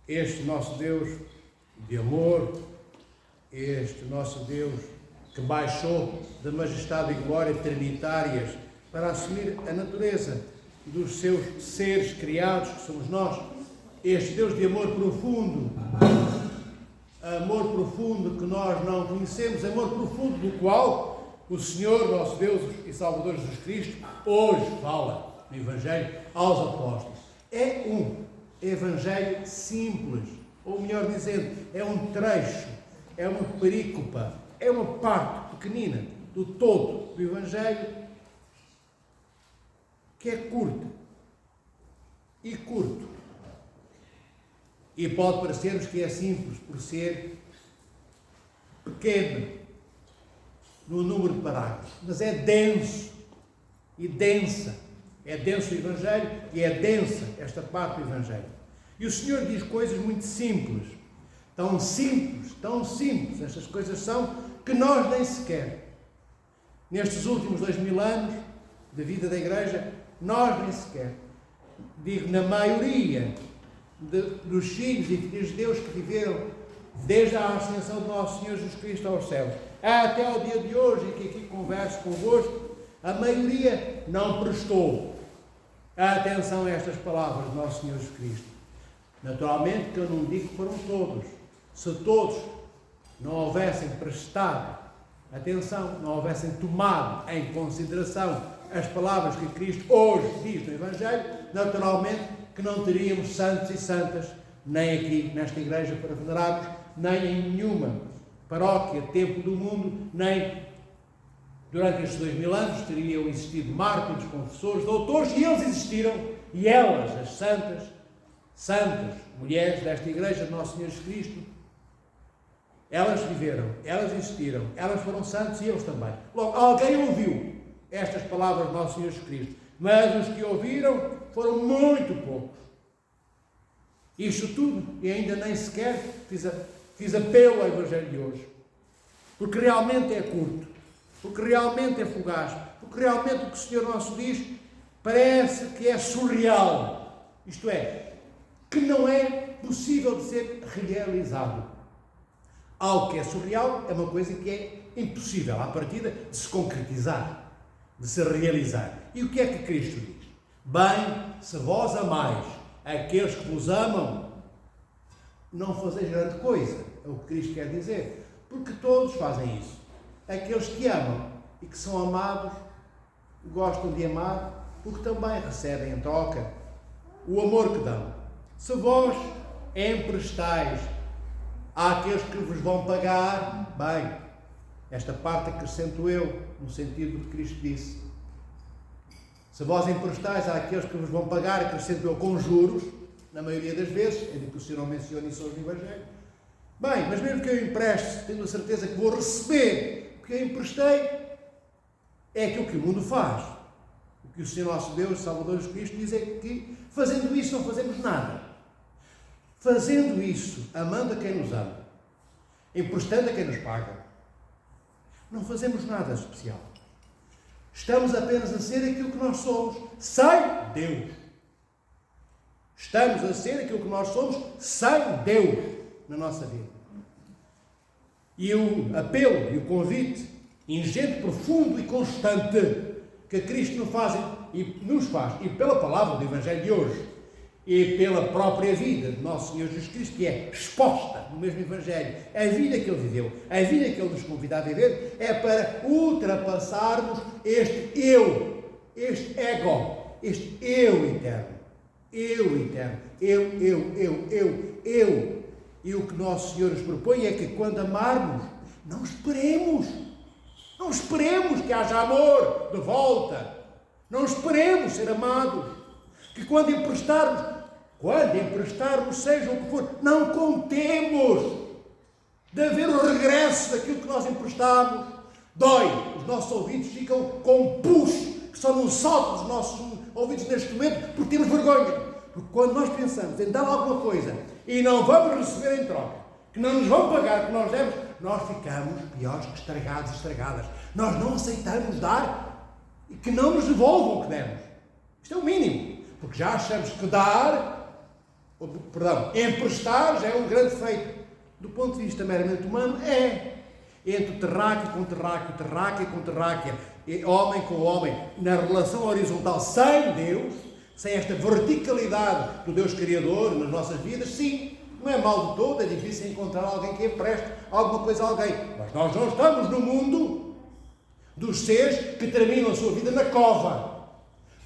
este nosso Deus de amor, este nosso Deus que baixou da majestade e glória trinitárias para assumir a natureza dos seus seres criados, que somos nós, este Deus de amor profundo que nós não conhecemos, amor profundo do qual o Senhor, nosso Deus e Salvador Jesus Cristo, hoje fala no Evangelho aos apóstolos. É um Evangelho simples, ou melhor dizendo, é um trecho, é uma perícopa, é uma parte pequenina do todo do Evangelho que é curta e curto. E pode parecer-nos que é simples por ser pequeno no número de parágrafos, mas é denso e densa. É denso o Evangelho e é densa esta parte do Evangelho. E o Senhor diz coisas muito simples, tão simples, estas coisas são, que nós nem sequer, nestes últimos 2000 anos da vida da Igreja, nós nem sequer, digo, na maioria dos filhos e filhas de Deus que viveram desde a ascensão do nosso Senhor Jesus Cristo aos céus, até ao dia de hoje, em que aqui converso convosco, a maioria não prestou atenção a estas palavras do nosso Senhor Jesus Cristo. Naturalmente que eu não digo que foram todos. Se todos não houvessem prestado atenção, não houvessem tomado em consideração as palavras que Cristo hoje diz no Evangelho, naturalmente que não teríamos santos e santas, nem aqui nesta igreja para venerarmos, nem em nenhuma paróquia, templo do mundo, nem durante estes 2000 anos teriam existido mártires, confessores, doutores, e eles existiram, e elas, as santas mulheres desta igreja de Nosso Senhor Jesus Cristo, elas viveram, elas existiram, elas foram santos e eles também. Logo, alguém ouviu estas palavras de Nosso Senhor Jesus Cristo, mas os que ouviram foram muito poucos. Isto tudo, e ainda nem sequer fiz apelo ao Evangelho de hoje, porque realmente é curto, porque realmente é fugaz, porque realmente o que o Senhor nosso diz parece que é surreal, isto é, que não é possível de ser realizado. Algo que é surreal é uma coisa que é impossível, à partida, de se concretizar, de se realizar. E o que é que Cristo diz? Bem, se vós amais aqueles que vos amam, não fazeis grande coisa, é o que Cristo quer dizer, porque todos fazem isso. Aqueles que amam e que são amados, gostam de amar, porque também recebem em troca o amor que dão. Se vós emprestais àqueles que vos vão pagar, bem, esta parte acrescento eu, no sentido que Cristo disse. Se vós emprestais àqueles que vos vão pagar, acrescento eu com juros, na maioria das vezes, é de que o Senhor não menciona isso hoje no Evangelho. Bem, mas mesmo que eu empreste, tenho a certeza que vou receber, porque eu emprestei, é aquilo que o mundo faz. O que o Senhor nosso Deus, Salvador Jesus Cristo, diz é que, fazendo isso, não fazemos nada. Fazendo isso, amando a quem nos ama, emprestando a quem nos paga, não fazemos nada especial. Estamos apenas a ser aquilo que nós somos, sem Deus. Estamos a ser aquilo que nós somos, sem Deus, na nossa vida. E o apelo e o convite ingente, profundo e constante que Cristo nos faz, e pela palavra do Evangelho de hoje, e pela própria vida de Nosso Senhor Jesus Cristo, que é exposta no mesmo Evangelho, a vida que Ele viveu, a vida que Ele nos convida a viver, é para ultrapassarmos este eu, este ego, este eu eterno. Eu. E o que Nosso Senhor nos propõe é que quando amarmos, não esperemos que haja amor de volta, não esperemos ser amados, que quando emprestarmos, seja o que for, não contemos de haver o regresso daquilo que nós emprestamos. Dói, os nossos ouvidos ficam com um puxo, que só não saltam os nossos ouvidos neste momento, porque temos vergonha. Porque quando nós pensamos em dar alguma coisa e não vamos receber em troca, que não nos vão pagar o que nós demos, nós ficamos piores que estragados e estragadas. Nós não aceitamos dar e que não nos devolvam o que demos. Isto é o mínimo. Porque já achamos que dar Perdão, emprestar já é um grande feito. Do ponto de vista meramente humano, entre terráqueo com terráqueo, terráquea com terráquea, homem com homem, na relação horizontal, sem Deus, sem esta verticalidade do Deus Criador nas nossas vidas, sim, não é mal de todo, é difícil encontrar alguém que empreste alguma coisa a alguém. Mas nós não estamos no mundo dos seres que terminam a sua vida na cova.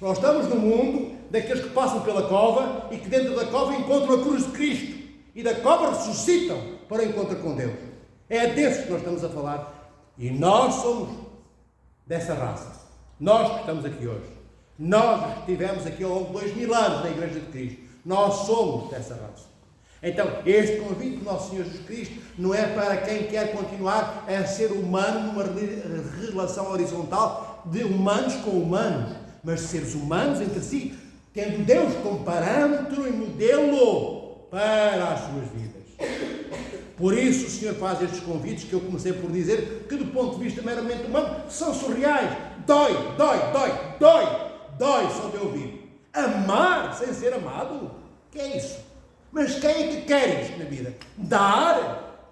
Nós estamos no mundo daqueles que passam pela cova e que dentro da cova encontram a cruz de Cristo e da cova ressuscitam para o encontro com Deus. É desses que nós estamos a falar. E nós somos dessa raça. Nós que estamos aqui hoje. Nós que estivemos aqui ao longo de 2000 anos na Igreja de Cristo. Nós somos dessa raça. Então, este convite do nosso Senhor Jesus Cristo não é para quem quer continuar a ser humano numa relação horizontal de humanos com humanos, mas de seres humanos entre si, tendo Deus como parâmetro e modelo para as suas vidas. Por isso o Senhor faz estes convites que eu comecei por dizer que do ponto de vista meramente humano são surreais. Dói só de ouvir. Amar sem ser amado? Que é isso? Mas quem é que quer isto na vida? Dar?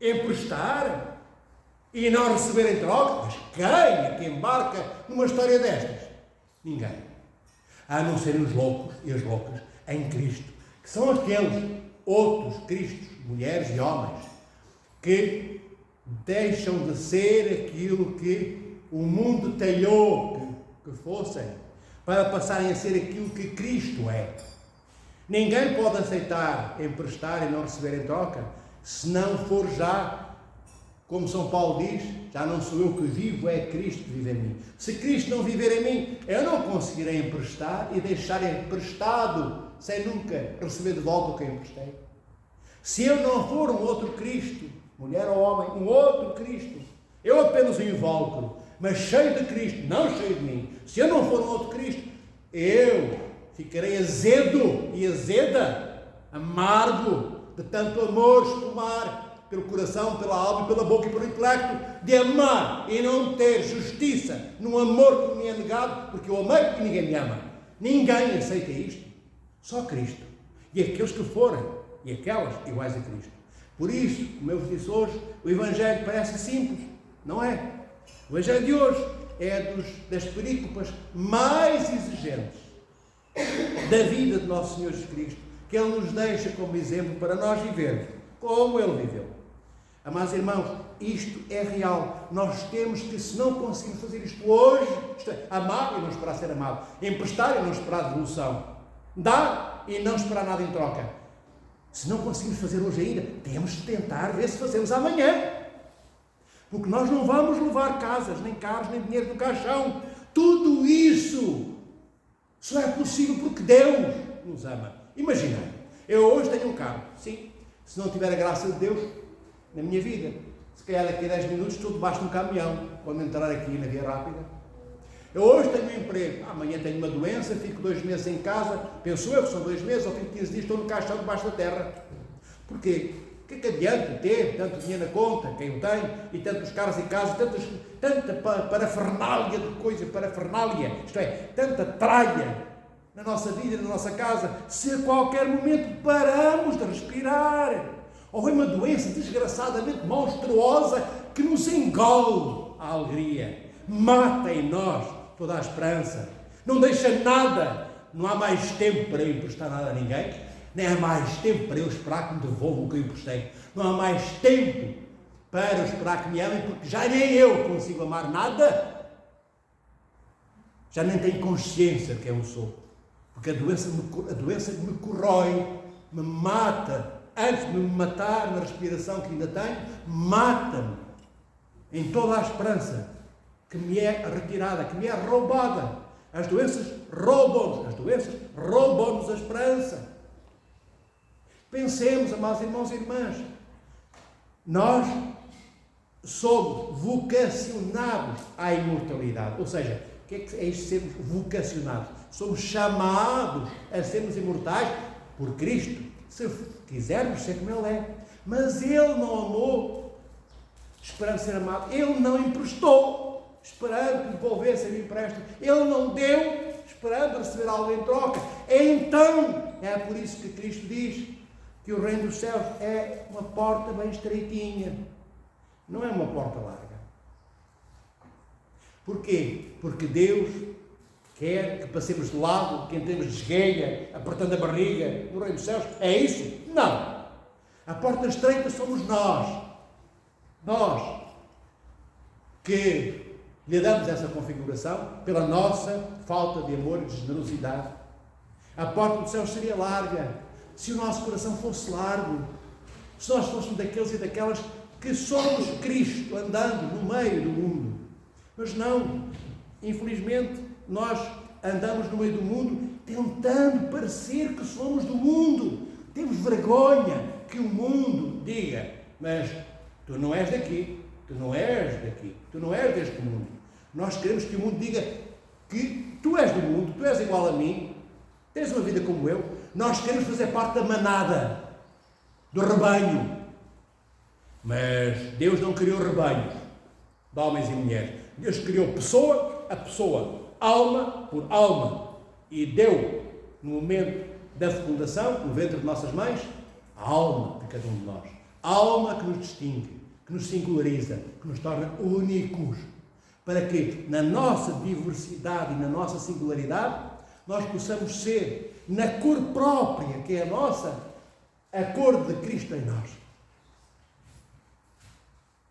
Emprestar? E não receber em troca? Mas quem é que embarca numa história destas? Ninguém. A não ser os loucos e as loucas em Cristo, que são aqueles outros Cristos, mulheres e homens, que deixam de ser aquilo que o mundo talhou que fossem, para passarem a ser aquilo que Cristo é. Ninguém pode aceitar emprestar e não receber em troca, se não for já, como São Paulo diz, já não sou eu que vivo, é Cristo que vive em mim. Se Cristo não viver em mim, eu não conseguirei emprestar e deixar emprestado, sem nunca receber de volta o que eu emprestei. Se eu não for um outro Cristo, mulher ou homem, um outro Cristo, eu apenas um invólucro, mas cheio de Cristo, não cheio de mim. Se eu não for um outro Cristo, eu ficarei azedo e azeda, amargo, de tanto amor espumar pelo coração, pela alma e pela boca e pelo intelecto, de amar e não ter justiça num amor que me é negado, porque eu amei e ninguém me ama. Ninguém aceita isto, só Cristo. E aqueles que forem, e aquelas iguais a Cristo. Por isso, como eu vos disse hoje, o Evangelho parece simples, não é? O Evangelho de hoje é das perícopes mais exigentes da vida de nosso Senhor Jesus Cristo, que Ele nos deixa como exemplo para nós vivermos como Ele viveu. Amados irmãos, isto é real. Nós temos que, se não conseguirmos fazer isto hoje, isto é, amar e não esperar ser amado, emprestar e não esperar devolução, dar e não esperar nada em troca. Se não conseguimos fazer hoje ainda, temos de tentar ver se fazemos amanhã. Porque nós não vamos levar casas, nem carros, nem dinheiro no caixão. Tudo isso só é possível porque Deus nos ama. Imagina, eu hoje tenho um carro. Sim, se não tiver a graça de Deus na minha vida, se calhar daqui a 10 minutos estou debaixo de um caminhão, quando entrar aqui na via rápida. Eu hoje tenho um emprego, amanhã tenho uma doença, fico 2 meses em casa, penso eu que são 2 meses, ao fim de 15 dias estou no caixão debaixo da terra. Porquê? O que é que adianta ter tanto dinheiro na conta, quem o tem, e tantos carros e casas, tanta parafernália de coisa, isto é, tanta tralha na nossa vida, na nossa casa, se a qualquer momento paramos de respirar, ou vem uma doença desgraçadamente monstruosa que nos engole a alegria, mata em nós toda a esperança, não deixa nada, não há mais tempo para eu emprestar nada a ninguém, nem há mais tempo para eu esperar que me devolvam o que eu emprestei, não há mais tempo para eu esperar que me amem, porque já nem eu consigo amar nada, já nem tenho consciência de quem eu sou, porque a doença me corrói, me mata, antes de me matar na respiração que ainda tenho, mata-me em toda a esperança que me é retirada, que me é roubada. As doenças roubam-nos a esperança. Pensemos, amados irmãos e irmãs, nós somos vocacionados à imortalidade. Ou seja, o que é isto de sermos vocacionados? Somos chamados a sermos imortais por Cristo, se quisermos ser como Ele é. Mas Ele não amou esperando ser amado. Ele não emprestou esperando que devolvesse o empréstimo. Ele não deu esperando receber algo em troca. Então, é por isso que Cristo diz que o reino dos céus é uma porta bem estreitinha. Não é uma porta larga. Porquê? Porque Deus quer que passemos de lado, que entremos de esguelha, apertando a barriga no reino dos céus. É isso? Não. A porta estreita somos nós. Nós que lhe damos essa configuração pela nossa falta de amor e de generosidade. A porta do céu seria larga se o nosso coração fosse largo, se nós fôssemos daqueles e daquelas que somos Cristo andando no meio do mundo. Mas não, infelizmente, nós andamos no meio do mundo tentando parecer que somos do mundo. Temos vergonha que o mundo diga, mas tu não és daqui, tu não és daqui, tu não és deste mundo. Nós queremos que o mundo diga que tu és do mundo, tu és igual a mim, tens uma vida como eu. Nós queremos fazer parte da manada, do rebanho. Mas Deus não criou rebanhos de homens e mulheres. Deus criou pessoa a pessoa, alma por alma. E deu, no momento da fecundação, no ventre de nossas mães, a alma de cada um de nós. A alma que nos distingue, que nos singulariza, que nos torna únicos. Para que, na nossa diversidade e na nossa singularidade, nós possamos ser na cor própria, que é a nossa, a cor de Cristo em nós.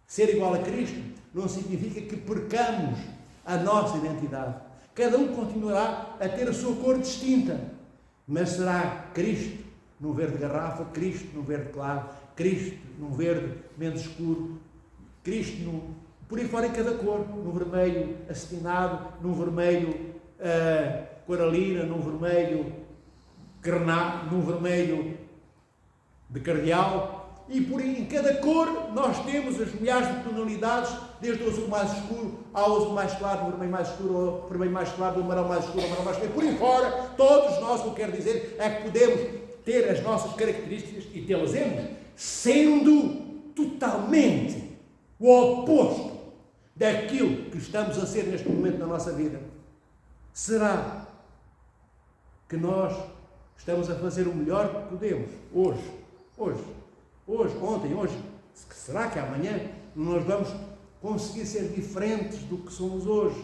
Ser igual a Cristo não significa que percamos a nossa identidade. Cada um continuará a ter a sua cor distinta, mas será Cristo num verde garrafa, Cristo num verde claro, Cristo num verde menos escuro, Cristo por aí fora em cada cor, num vermelho acetinado, num vermelho coralina, num vermelho grená, num vermelho de cardeal. E por aí, em cada cor, nós temos as milhares de tonalidades, desde o azul mais escuro ao azul mais claro, do vermelho mais escuro ao vermelho mais claro, do amarelo mais escuro ao amarelo mais claro. Por aí fora, todos nós, o que eu quero dizer é que podemos ter as nossas características e tê-las sendo totalmente o oposto daquilo que estamos a ser neste momento da nossa vida. Será que nós estamos a fazer o melhor que podemos hoje, ontem, hoje? Será que amanhã nós vamos conseguir ser diferentes do que somos hoje?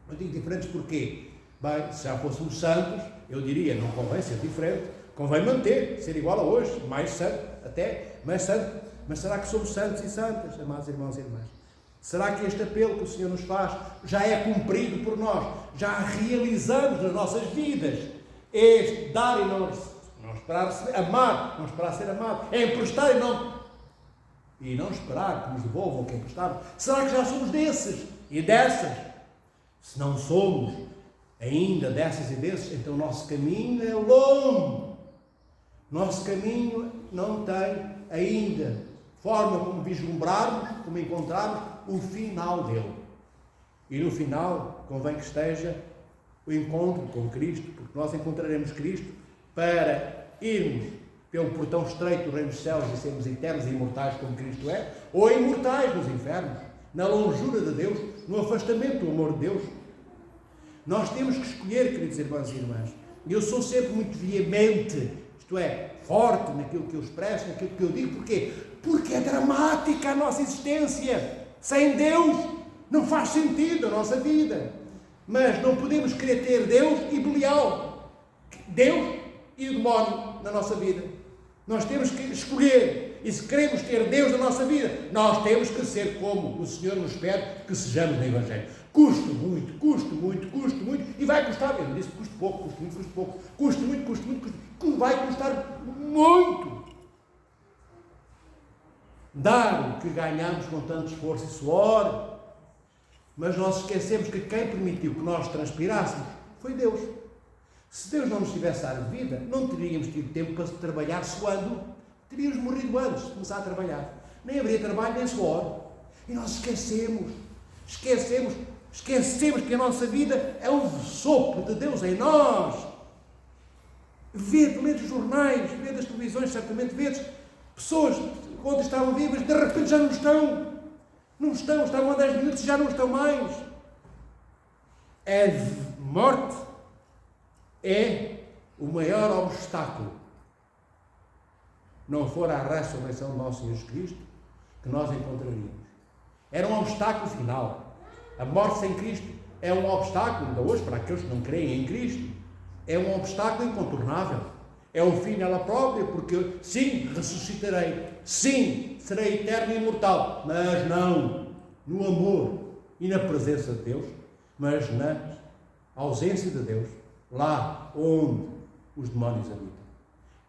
Eu digo diferentes porquê? Bem, se já fôssemos santos, eu diria, não convém ser diferente, convém manter, ser igual a hoje, mais santo, até mais santo. Mas será que somos santos e santas, amados irmãos e irmãs? Será que este apelo que o Senhor nos faz já é cumprido por nós? Já realizamos nas nossas vidas este dar e não esperar receber, amar, não esperar ser amado, é emprestar e não esperar que nos devolvam o que emprestaram. Será que já somos desses e dessas? Se não somos ainda dessas e desses, então o nosso caminho é longo. Nosso caminho não tem ainda forma como vislumbrarmos, como encontrarmos o final dele. E no final, convém que esteja o encontro com Cristo, porque nós encontraremos Cristo para irmos pelo portão estreito do reino dos céus e sermos eternos e imortais como Cristo é, ou imortais nos infernos, na longura de Deus, no afastamento do amor de Deus. Nós temos que escolher, queridos irmãos e irmãs. Eu sou sempre muito veemente, isto é, forte naquilo que eu expresso, naquilo que eu digo. Porquê? Porque é dramática a nossa existência. Sem Deus não faz sentido a nossa vida. Mas não podemos querer ter Deus e Belial. Deus e o demónio na nossa vida. Nós temos que escolher. E se queremos ter Deus na nossa vida, nós temos que ser como o Senhor nos pede que sejamos no Evangelho. Custo muito, e vai custar, eu não disse custo pouco, custo muito, vai custar muito. Dar o que ganhamos com tanto esforço e suor, mas nós esquecemos que quem permitiu que nós transpirássemos foi Deus. Se Deus não nos tivesse dado vida, não teríamos tido tempo para trabalhar suando, teríamos morrido antes de começar a trabalhar. Nem haveria trabalho nem suor. E nós esquecemos que a nossa vida é um sopro de Deus em nós. Lê os jornais, vê as televisões, certamente vês pessoas que ontem estavam vivas, de repente já não estão, estavam há 10 minutos e já não estão mais. É morte é o maior obstáculo, não for a ressurreição do nosso Senhor Jesus Cristo, que nós encontraríamos. Era um obstáculo final. A morte sem Cristo é um obstáculo, ainda hoje, para aqueles que não creem em Cristo, é um obstáculo incontornável. É o fim nela própria, porque sim, ressuscitarei, sim, serei eterno e imortal, mas não no amor e na presença de Deus, mas na ausência de Deus, lá onde os demónios habitam.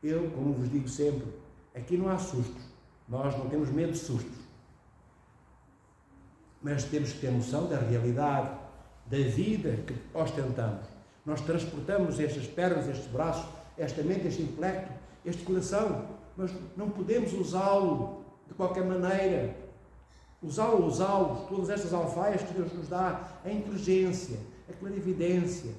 Eu, como vos digo sempre, aqui não há sustos, nós não temos medo de sustos, mas temos que ter noção da realidade, da vida que ostentamos. Nós transportamos estas pernas, estes braços, esta mente, este intelecto, este coração, mas não podemos usá-lo de qualquer maneira. Usá-los, todas estas alfaias que Deus nos dá, a inteligência, a clarividência,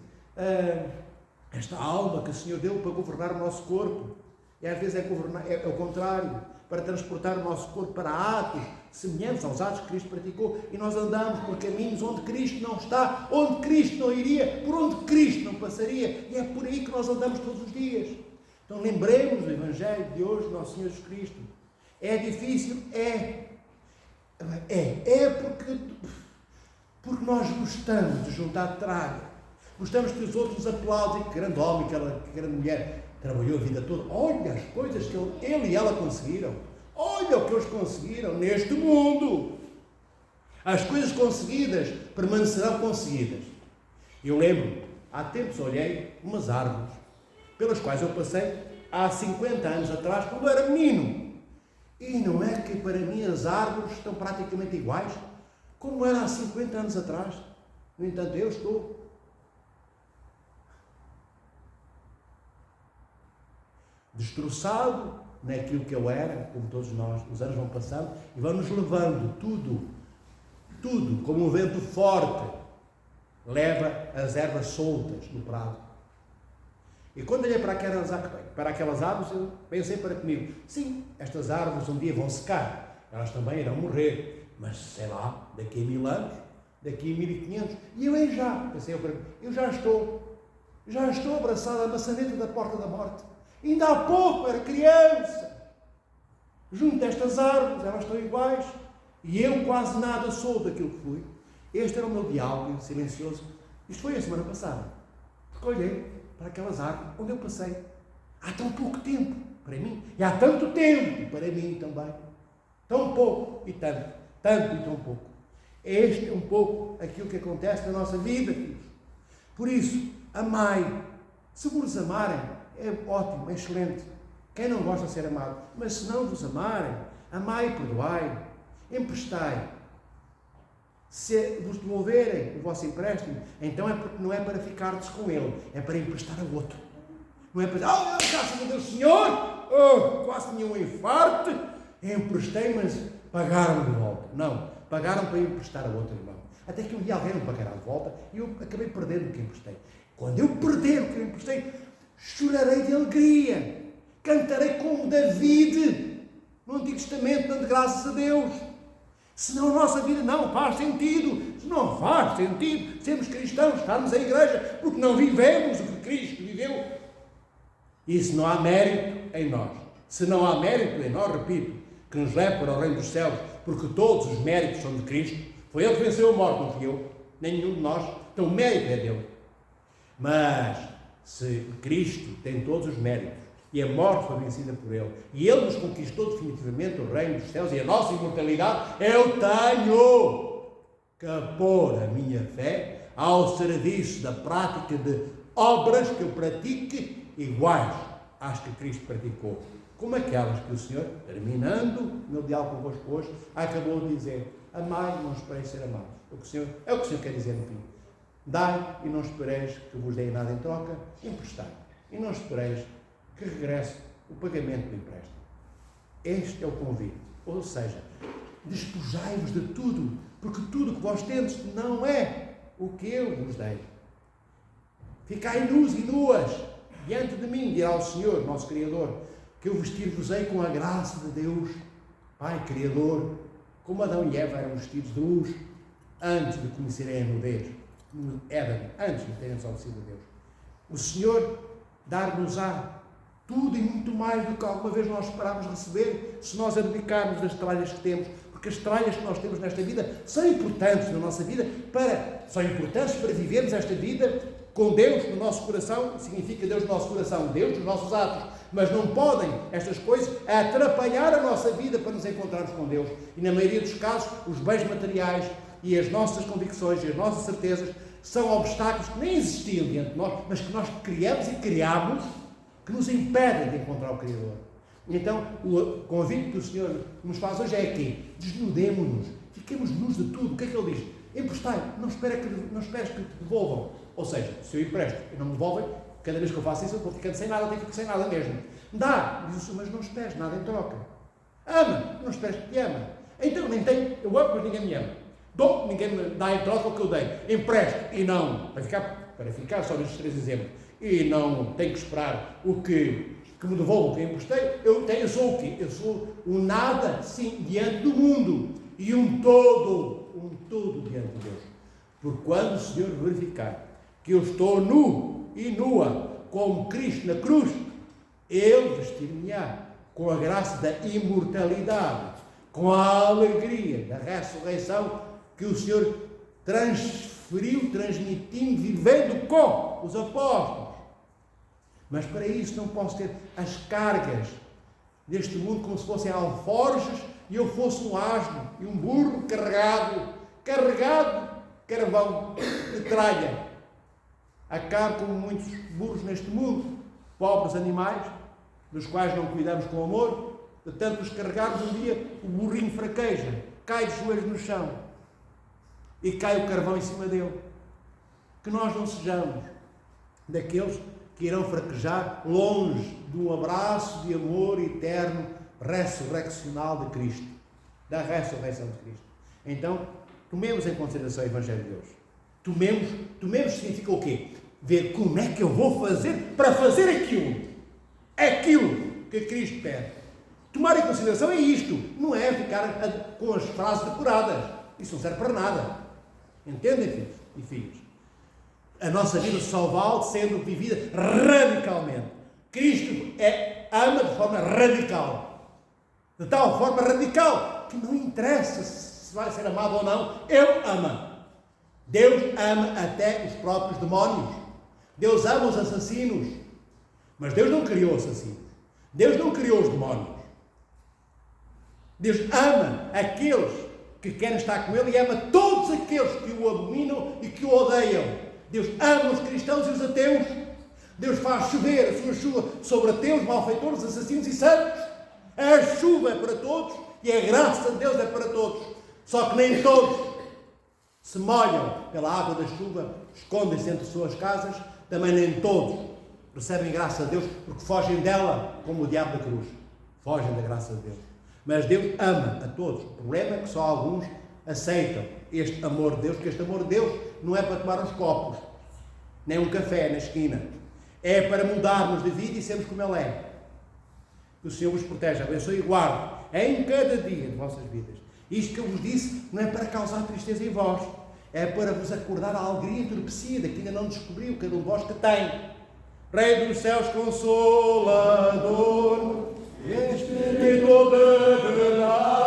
esta alma que o Senhor deu para governar o nosso corpo. E às vezes é o contrário, para transportar o nosso corpo para atos semelhantes aos atos que Cristo praticou, e nós andamos por caminhos onde Cristo não está, onde Cristo não iria, por onde Cristo não passaria, e é por aí que nós andamos todos os dias. Então lembremos do Evangelho de hoje, nosso Senhor Jesus Cristo. É difícil? Porque nós gostamos de juntar traga, gostamos que os outros aplaudem, que grande homem, que grande mulher, trabalhou a vida toda. Olha as coisas que ele e ela conseguiram. Olha o que eles conseguiram neste mundo. As coisas conseguidas permanecerão conseguidas. Eu lembro, há tempos olhei umas árvores, pelas quais eu passei há 50 anos atrás, quando eu era menino. E não é que para mim as árvores estão praticamente iguais, como era há 50 anos atrás. No entanto, eu estou destroçado naquilo que eu era, como todos nós. Os anos vão passando e vão-nos levando tudo, como um vento forte leva as ervas soltas no prado. E quando olhei para aquelas árvores, eu pensei para comigo, sim, estas árvores um dia vão secar, elas também irão morrer, mas sei lá, daqui a 1000 anos, daqui a 1500, e eu pensei para mim, eu já estou abraçado à maçaneta da porta da morte. Ainda há pouco era criança, junto a estas árvores, elas estão iguais, e eu quase nada sou daquilo que fui. Este era o meu diálogo silencioso. Isto foi a semana passada, porque olhei para aquelas árvores onde eu passei há tão pouco tempo para mim, e há tanto tempo para mim também, tão pouco e tanto e tão pouco. Este é um pouco aquilo que acontece na nossa vida, filhos. Por isso, amai. Se vos amarem, é ótimo, é excelente. Quem não gosta de ser amado? Mas se não vos amarem, amai e perdoai, emprestai. Se vos devolverem o vosso empréstimo, então é porque não é para ficardes com ele, é para emprestar a outro. Não é para dizer, graças a Deus, Senhor, quase tinha um infarto, emprestei, mas pagaram de volta. Não, pagaram para emprestar a outro irmão. Até que um dia alguém não pagará de volta e eu acabei perdendo o que emprestei. Quando eu perder o que eu emprestei, chorarei de alegria, cantarei como David no Antigo Testamento, dando graças a Deus. Senão a nossa vida não faz sentido. Se não faz sentido sermos cristãos, estarmos à igreja, porque não vivemos o que Cristo viveu. E se não há mérito em nós, se não há mérito em nós, repito, que nos leve para o reino dos céus, porque todos os méritos são de Cristo, foi Ele que venceu a morte, não fui eu, nem nenhum de nós, então o mérito é dele. Mas se Cristo tem todos os méritos, e a morte foi vencida por Ele, e Ele nos conquistou definitivamente o reino dos céus e a nossa imortalidade, eu tenho que pôr a minha fé ao serviço da prática de obras que eu pratique iguais às que Cristo praticou, como aquelas que o Senhor, terminando o meu diálogo convosco hoje, acabou de dizer: amai e não espereis ser amados. É o que o Senhor quer dizer no fim. Dai e não espereis que vos deem nada em troca, emprestai, e não espereis que regresse o pagamento do empréstimo. Este é o convite. Ou seja, despojai-vos de tudo, porque tudo o que vós tendes não é o que eu vos dei. Ficai nus e nuas diante de mim, dirá o Senhor, nosso Criador, que eu vestir-vos-ei com a graça de Deus, Pai Criador, como Adão e Eva eram vestidos de luz antes de conhecerem a nudez, no Éden, antes de terem desobedecido a Deus. o Senhor dar-nos-á tudo e muito mais do que alguma vez nós esperámos receber, se nós abdicarmos das tralhas que temos, porque as tralhas que nós temos nesta vida são importantes na nossa vida, são importantes para vivermos esta vida com Deus no nosso coração, significa Deus no nosso coração, Deus nos nossos atos, mas não podem estas coisas atrapalhar a nossa vida para nos encontrarmos com Deus. E na maioria dos casos, os bens materiais e as nossas convicções e as nossas certezas são obstáculos que nem existiam diante de nós, mas que nós criamos e criamos, que nos impedem de encontrar o Criador. Então, o convite que o Senhor nos faz hoje é aqui: desnudemo-nos, fiquemos nus de tudo. O que é que Ele diz? Emprestai, não esperes que te devolvam. Ou seja, se eu empresto e não me devolvem, cada vez que eu faço isso, eu vou ficando sem nada, eu fico sem nada mesmo. Dá, diz o Senhor, mas não esperes nada em troca. Ama, não esperes que te ama. Então, nem tenho, eu amo, mas ninguém me ama. Dou, ninguém me dá em troca o que eu dei. Empresto e não, para ficar só nestes 3 exemplos, e não tenho que esperar o que me devolvam o que eu emprestei, eu sou o quê? Eu sou um nada, sim, diante do mundo, e um todo diante de Deus. Porque quando o Senhor verificar que eu estou nu e nua, como Cristo na cruz, Ele vestir-me-á com a graça da imortalidade, com a alegria da ressurreição que o Senhor transferiu, transmitindo, vivendo com os apóstolos. Mas para isso não posso ter as cargas deste mundo como se fossem alforjes e eu fosse um asno e um burro carregado carvão de tralha. Acabo como muitos burros neste mundo, pobres animais, dos quais não cuidamos com amor, de tanto os carregarmos, um dia o burrinho fraqueja, cai de joelhos no chão e cai o carvão em cima dele. Que nós não sejamos daqueles que irão fraquejar longe de um abraço de amor eterno, ressurreccional de Cristo, da ressurreição de Cristo. Então, tomemos em consideração o Evangelho de Deus. Tomemos significa o quê? Ver como é que eu vou fazer para fazer aquilo que Cristo pede. Tomar em consideração é isto, não é ficar com as frases decoradas. Isso não serve para nada. Entendem, filhos e filhas? A nossa vida só vale sendo vivida radicalmente. Cristo ama de forma radical. De tal forma radical que não interessa se vai ser amado ou não, Ele ama. Deus ama até os próprios demónios. Deus ama os assassinos. Mas Deus não criou assassinos. Deus não criou os demónios. Deus ama aqueles que querem estar com Ele e ama todos aqueles que o abominam e que o odeiam. Deus ama os cristãos e os ateus. Deus faz chover a sua chuva sobre ateus, malfeitores, assassinos e santos. A chuva é para todos e a graça de Deus é para todos. Só que nem todos se molham pela água da chuva, escondem-se entre suas casas. Também nem todos recebem graça de Deus porque fogem dela, como o diabo da cruz. Fogem da graça de Deus. Mas Deus ama a todos. O problema é que só alguns aceitam este amor de Deus, porque este amor de Deus não é para tomar uns copos, nem um café na esquina. É para mudarmos de vida e sermos como Ele é. Que o Senhor vos proteja, abençoe e guarde em cada dia de vossas vidas. Isto que eu vos disse não é para causar tristeza em vós, é para vos acordar a alegria entorpecida que ainda não descobriu cada um de vós que tem. Rei dos céus, Consolador, Espírito de verdade.